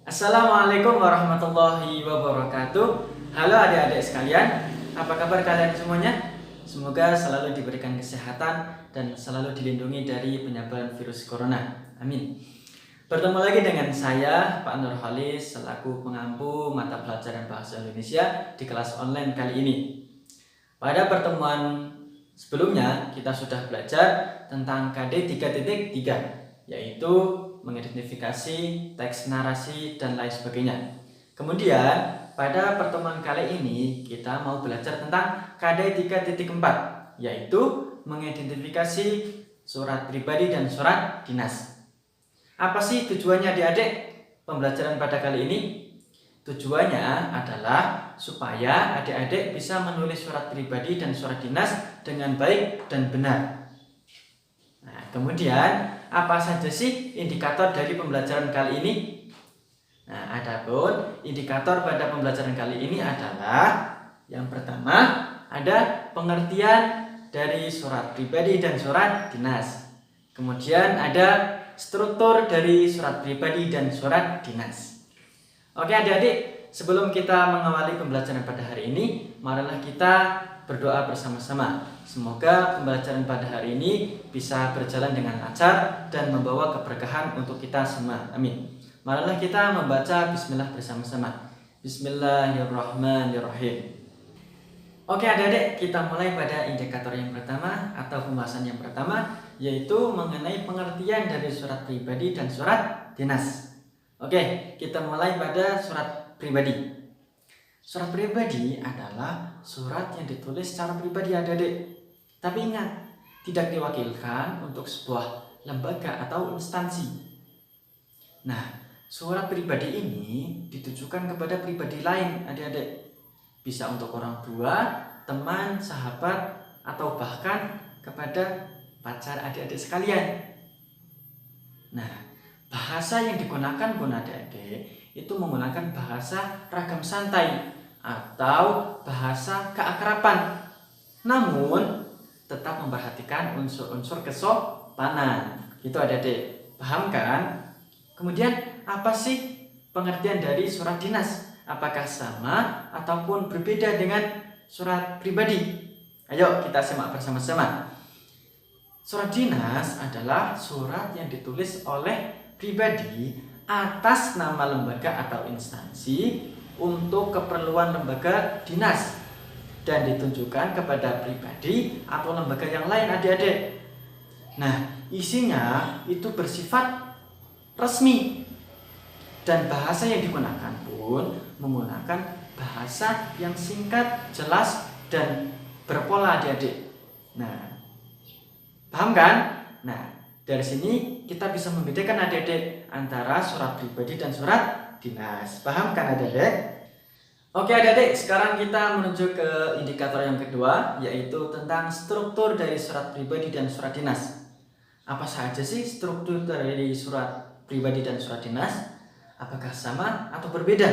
Assalamualaikum warahmatullahi wabarakatuh. Halo adik-adik sekalian, apa kabar kalian semuanya? Semoga selalu diberikan kesehatan dan selalu dilindungi dari penyebaran virus corona. Amin. Bertemu lagi dengan saya, Pak Nur Halis, selaku pengampu mata pelajaran Bahasa Indonesia di kelas online kali ini. Pada pertemuan sebelumnya, kita sudah belajar tentang KD 3.3, yaitu mengidentifikasi teks narasi dan lain sebagainya. Kemudian pada pertemuan kali ini kita mau belajar tentang KD 3.4, yaitu mengidentifikasi surat pribadi dan surat dinas. Apa sih tujuannya adik-adik pembelajaran pada kali ini? Tujuannya adalah supaya adik-adik bisa menulis surat pribadi dan surat dinas dengan baik dan benar. Nah, kemudian apa saja sih indikator dari pembelajaran kali ini? Nah, adapun indikator pada pembelajaran kali ini adalah yang pertama ada pengertian dari surat pribadi dan surat dinas. Kemudian ada struktur dari surat pribadi dan surat dinas. Oke adik-adik, sebelum kita mengawali pembelajaran pada hari ini, marilah kita berdoa bersama-sama. Semoga pembelajaran pada hari ini bisa berjalan dengan lancar dan membawa keberkahan untuk kita semua. Amin. Marilah kita membaca bismillah bersama-sama. Bismillahirrahmanirrahim. Oke adik-adik, kita mulai pada indikator yang pertama atau pembahasan yang pertama, yaitu mengenai pengertian dari surat pribadi dan surat dinas. Oke, kita mulai pada surat pribadi. Surat pribadi adalah surat yang ditulis secara pribadi adik-adik. Tapi ingat, tidak diwakilkan untuk sebuah lembaga atau instansi. Nah, surat pribadi ini ditujukan kepada pribadi lain adik-adik. Bisa untuk orang tua, teman, sahabat, atau bahkan kepada pacar adik-adik sekalian. Nah, bahasa yang digunakan pun adik-adik itu menggunakan bahasa ragam santai atau bahasa keakraban. Namun tetap memperhatikan unsur-unsur kesopanan. Gitu adik-adik. Paham kan? Kemudian apa sih pengertian dari surat dinas? Apakah sama ataupun berbeda dengan surat pribadi? Ayo kita simak bersama-sama. Surat dinas adalah surat yang ditulis oleh pribadi atas nama lembaga atau instansi untuk keperluan lembaga dinas dan ditunjukkan kepada pribadi atau lembaga yang lain adik-adik. Nah, isinya itu bersifat resmi dan bahasa yang digunakan pun menggunakan bahasa yang singkat, jelas, dan berpola adik-adik. Nah, paham kan? Nah, dari sini kita bisa membedakan adik-adik antara surat pribadi dan surat dinas. Paham kan adik-adik? Oke adik-adik, sekarang kita menuju ke indikator yang kedua, yaitu tentang struktur dari surat pribadi dan surat dinas. Apa saja sih struktur dari surat pribadi dan surat dinas? Apakah sama atau berbeda?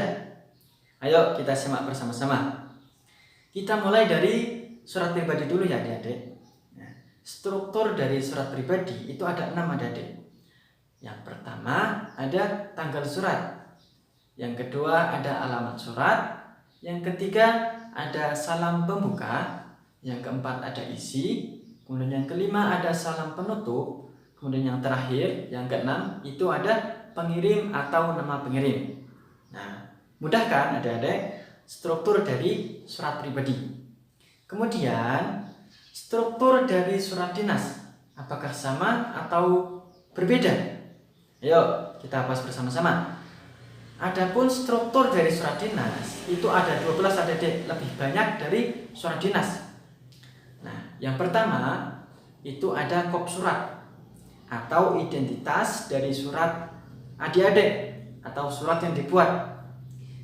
Ayo kita simak bersama-sama. Kita mulai dari surat pribadi dulu ya adik-adik. Struktur dari surat pribadi itu ada 6 adik-adik. Yang pertama ada tanggal surat. Yang kedua ada alamat surat. Yang ketiga ada salam pembuka. Yang keempat ada isi. Kemudian yang kelima ada salam penutup. Kemudian yang terakhir, yang keenam itu ada pengirim atau nama pengirim. Nah, mudah kan adik-adik struktur dari surat pribadi. Kemudian struktur dari surat dinas, apakah sama atau berbeda? Ayo kita bahas bersama-sama. Adapun struktur dari surat dinas itu ada 12 adik-adik, lebih banyak dari surat dinas. Nah, yang pertama itu ada kop surat atau identitas dari surat adik-adik atau surat yang dibuat.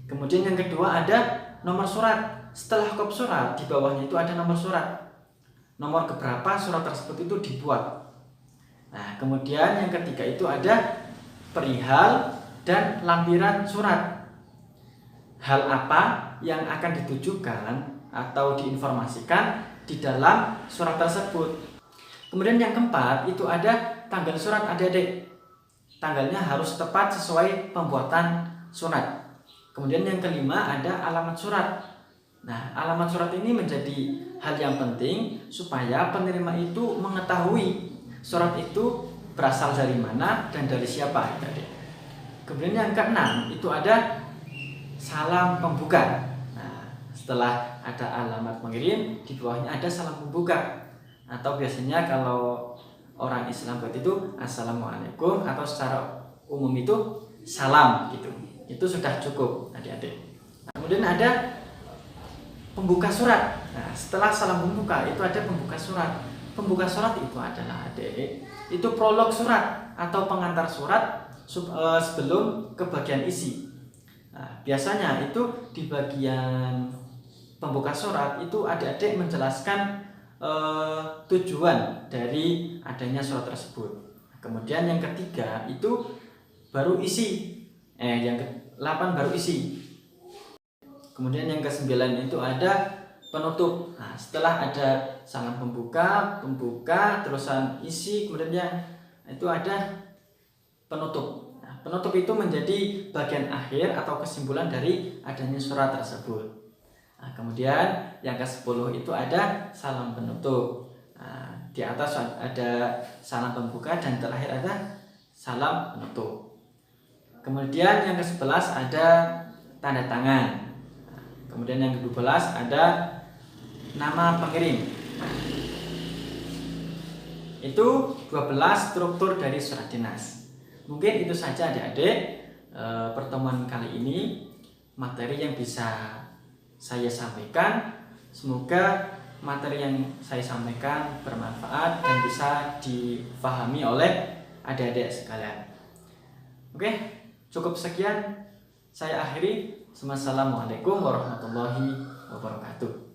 Kemudian yang kedua ada nomor surat. Setelah kop surat di bawahnya itu ada nomor surat. Nomor keberapa surat tersebut itu dibuat. Nah, kemudian yang ketiga itu ada perihal dan lampiran surat. Hal apa yang akan ditujukan atau diinformasikan di dalam surat tersebut. Kemudian yang keempat itu ada tanggal surat adik-adik. Tanggalnya harus tepat sesuai pembuatan surat. Kemudian yang kelima ada alamat surat. Nah, alamat surat ini menjadi hal yang penting supaya penerima itu mengetahui surat itu berasal dari mana dan dari siapa. Kemudian yang keenam itu ada salam pembuka. Nah, setelah ada alamat pengirim, di bawahnya ada salam pembuka. Atau biasanya kalau orang Islam buat itu assalamualaikum, atau secara umum itu salam gitu. Itu sudah cukup adik-adik. Nah, kemudian ada pembuka surat. Nah, setelah salam pembuka itu ada pembuka surat. Pembuka surat itu adalah adik, itu prolog surat atau pengantar surat sebelum ke bagian isi. Nah, biasanya itu di bagian pembuka surat itu adik-adik menjelaskan tujuan dari adanya surat tersebut. Kemudian yang ketiga itu baru isi. Yang ke-8 baru isi. Kemudian yang ke-9 itu ada penutup. Nah, setelah ada salam pembuka, terusan isi, kemudian itu ada penutup. Nah, penutup itu menjadi bagian akhir atau kesimpulan dari adanya surat tersebut. Nah, kemudian yang ke-10 itu ada salam penutup. Nah, di atas ada salam pembuka dan terakhir ada salam penutup. Kemudian yang ke-11 ada tanda tangan. Kemudian yang ke-12 ada nama pengirim. Itu 12 struktur dari surat dinas. Mungkin itu saja adik-adik pertemuan kali ini, materi yang bisa saya sampaikan. Semoga materi yang saya sampaikan bermanfaat dan bisa dipahami oleh adik-adik sekalian. Oke, cukup sekian. Saya akhiri. Wassalamualaikum warahmatullahi wabarakatuh.